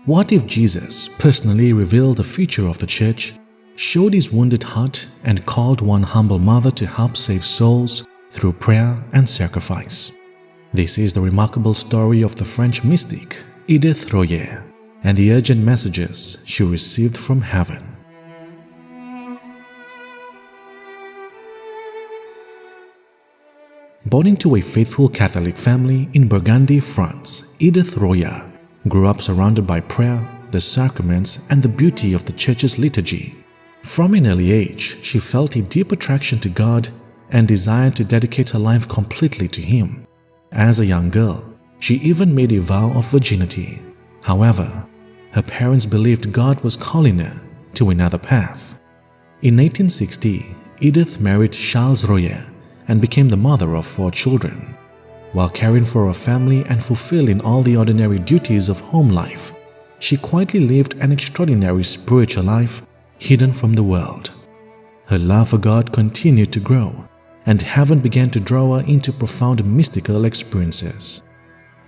What if Jesus personally revealed the future of the church, showed his wounded heart, and called one humble mother to help save souls through prayer and sacrifice? This is the remarkable story of the French mystic Édith Royer and the urgent messages she received from heaven. Born into a faithful Catholic family in Burgundy, France, Édith Royer grew up surrounded by prayer, the sacraments, and the beauty of the Church's liturgy. From an early age, she felt a deep attraction to God and desired to dedicate her life completely to Him. As a young girl, she even made a vow of virginity. However, her parents believed God was calling her to another path. In 1860, Édith married Charles Royer and became the mother of 4 children. While caring for her family and fulfilling all the ordinary duties of home life, she quietly lived an extraordinary spiritual life hidden from the world. Her love for God continued to grow, and heaven began to draw her into profound mystical experiences.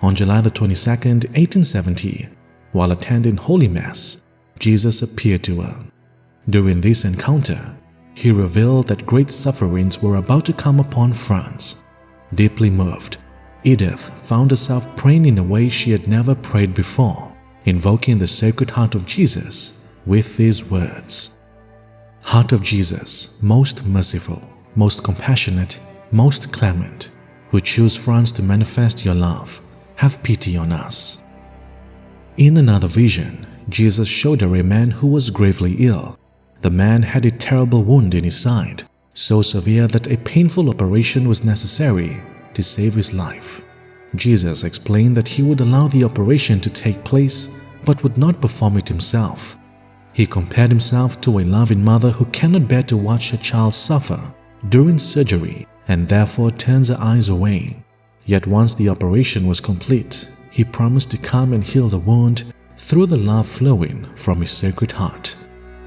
On July 22, 1870, while attending Holy Mass, Jesus appeared to her. During this encounter, He revealed that great sufferings were about to come upon France. Deeply moved, Édith found herself praying in a way she had never prayed before, invoking the Sacred Heart of Jesus with these words: "Heart of Jesus, most merciful, most compassionate, most clement, who choose France to manifest your love, have pity on us." In another vision, Jesus showed her a man who was gravely ill. The man had a terrible wound in his side, so severe that a painful operation was necessary to save his life. Jesus explained that He would allow the operation to take place, but would not perform it Himself. He compared Himself to a loving mother who cannot bear to watch her child suffer during surgery and therefore turns her eyes away. Yet once the operation was complete, He promised to come and heal the wound through the love flowing from His Sacred Heart.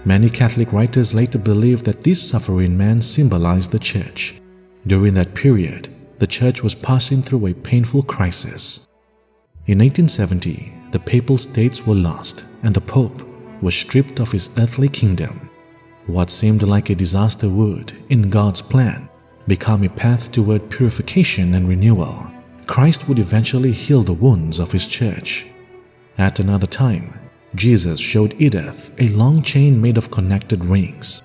Many Catholic writers later believed that this suffering man symbolized the Church. During that period, the Church was passing through a painful crisis. In 1870, the Papal States were lost and the Pope was stripped of his earthly kingdom. What seemed like a disaster would, in God's plan, become a path toward purification and renewal. Christ would eventually heal the wounds of His Church. At another time, Jesus showed Édith a long chain made of connected rings.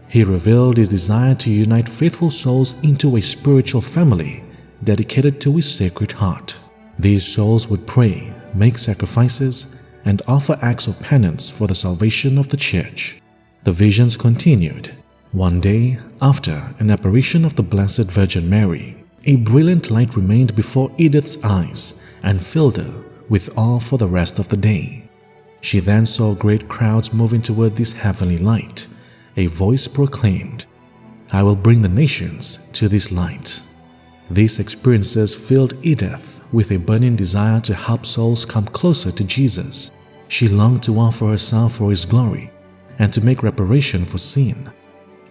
He revealed His desire to unite faithful souls into a spiritual family dedicated to His Sacred Heart. These souls would pray, make sacrifices, and offer acts of penance for the salvation of the Church. The visions continued. One day, after an apparition of the Blessed Virgin Mary, a brilliant light remained before Édith's eyes and filled her with awe for the rest of the day. She then saw great crowds moving toward this heavenly light. A voice proclaimed, "I will bring the nations to this light." These experiences filled Édith with a burning desire to help souls come closer to Jesus. She longed to offer herself for His glory and to make reparation for sin.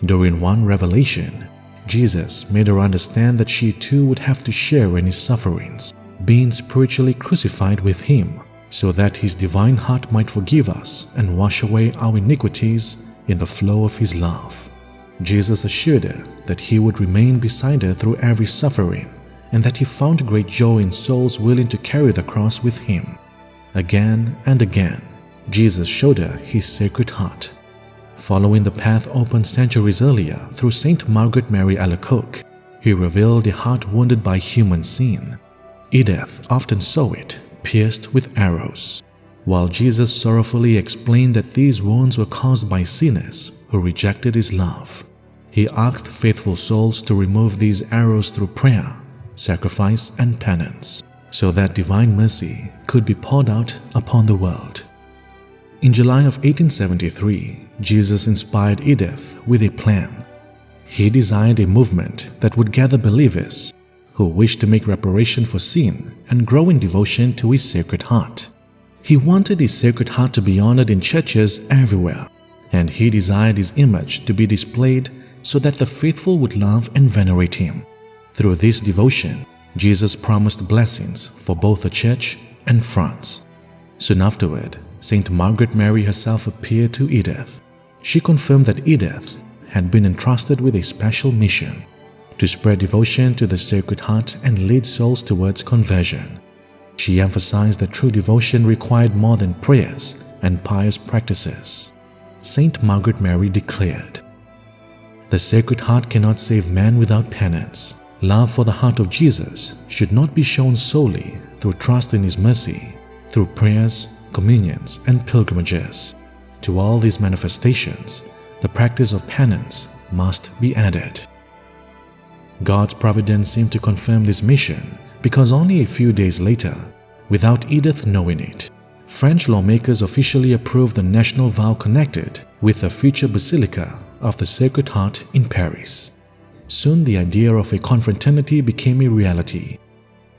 During one revelation, Jesus made her understand that she too would have to share in His sufferings, being spiritually crucified with Him, so that His divine heart might forgive us and wash away our iniquities in the flow of His love. Jesus assured her that He would remain beside her through every suffering and that He found great joy in souls willing to carry the cross with Him. Again and again, Jesus showed her His Sacred Heart. Following the path opened centuries earlier through Saint Margaret Mary Alacoque, He revealed a heart wounded by human sin. Édith often saw it, pierced with arrows, while Jesus sorrowfully explained that these wounds were caused by sinners who rejected His love. He asked faithful souls to remove these arrows through prayer, sacrifice, and penance, so that divine mercy could be poured out upon the world. In July of 1873, Jesus inspired Édith with a plan. He designed a movement that would gather believers who wished to make reparation for sin and grow in devotion to His Sacred Heart. He wanted His Sacred Heart to be honored in churches everywhere, and He desired His image to be displayed so that the faithful would love and venerate Him. Through this devotion, Jesus promised blessings for both the Church and France. Soon afterward, Saint Margaret Mary herself appeared to Edith. She confirmed that Edith had been entrusted with a special mission to spread devotion to the Sacred Heart and lead souls towards conversion. She emphasized that true devotion required more than prayers and pious practices. Saint Margaret Mary declared, "The Sacred Heart cannot save man without penance. Love for the heart of Jesus should not be shown solely through trust in His mercy, through prayers, communions, and pilgrimages. To all these manifestations, the practice of penance must be added." God's providence seemed to confirm this mission because only a few days later, without Edith knowing it, French lawmakers officially approved the national vow connected with the future Basilica of the Sacred Heart in Paris. Soon the idea of a confraternity became a reality.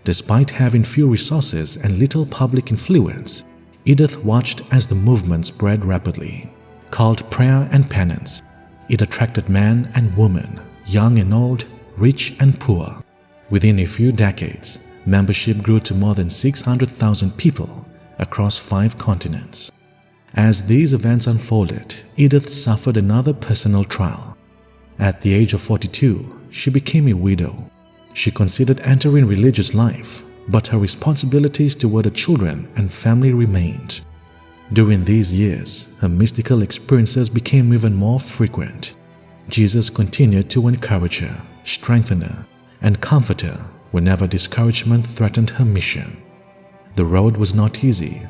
Despite having few resources and little public influence, Edith watched as the movement spread rapidly. Called Prayer and Penance, it attracted man and woman, young and old, rich and poor. Within a few decades, membership grew to more than 600,000 people across 5 continents. As these events unfolded, Edith suffered another personal trial. At the age of 42, she became a widow. She considered entering religious life, but her responsibilities toward her children and family remained. During these years, her mystical experiences became even more frequent. Jesus continued to encourage her, strengthen her, and comfort her whenever discouragement threatened her mission. The road was not easy.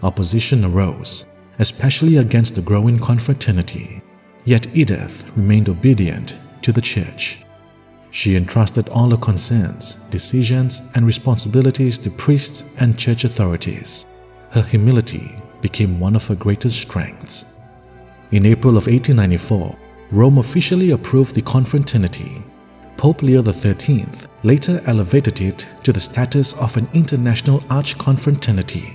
Opposition arose, especially against the growing confraternity. Yet Edith remained obedient to the Church. She entrusted all her concerns, decisions, and responsibilities to priests and church authorities. Her humility became one of her greatest strengths. In April of 1894, Rome officially approved the confraternity. Pope Leo XIII later elevated it to the status of an international arch-confraternity.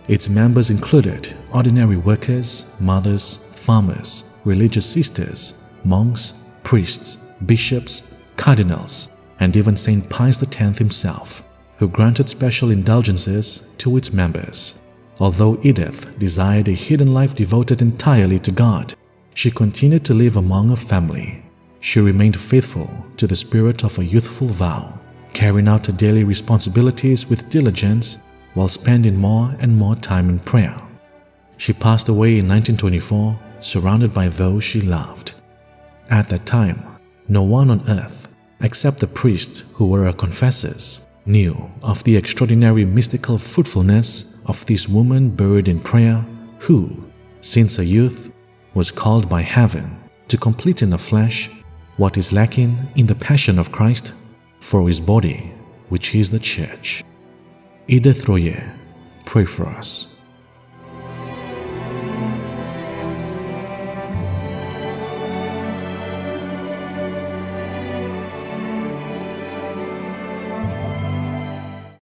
Its members included ordinary workers, mothers, farmers, religious sisters, monks, priests, bishops, cardinals, and even Saint Pius X himself, who granted special indulgences to its members. Although Edith desired a hidden life devoted entirely to God, she continued to live among her family. She remained faithful to the spirit of a youthful vow, carrying out her daily responsibilities with diligence while spending more and more time in prayer. She passed away in 1924, surrounded by those she loved. At that time, no one on earth, except the priests who were her confessors, knew of the extraordinary mystical fruitfulness of this woman buried in prayer who, since her youth, was called by heaven to complete in the flesh what is lacking in the passion of Christ for His body, which is the Church. Édith Royer, pray for us.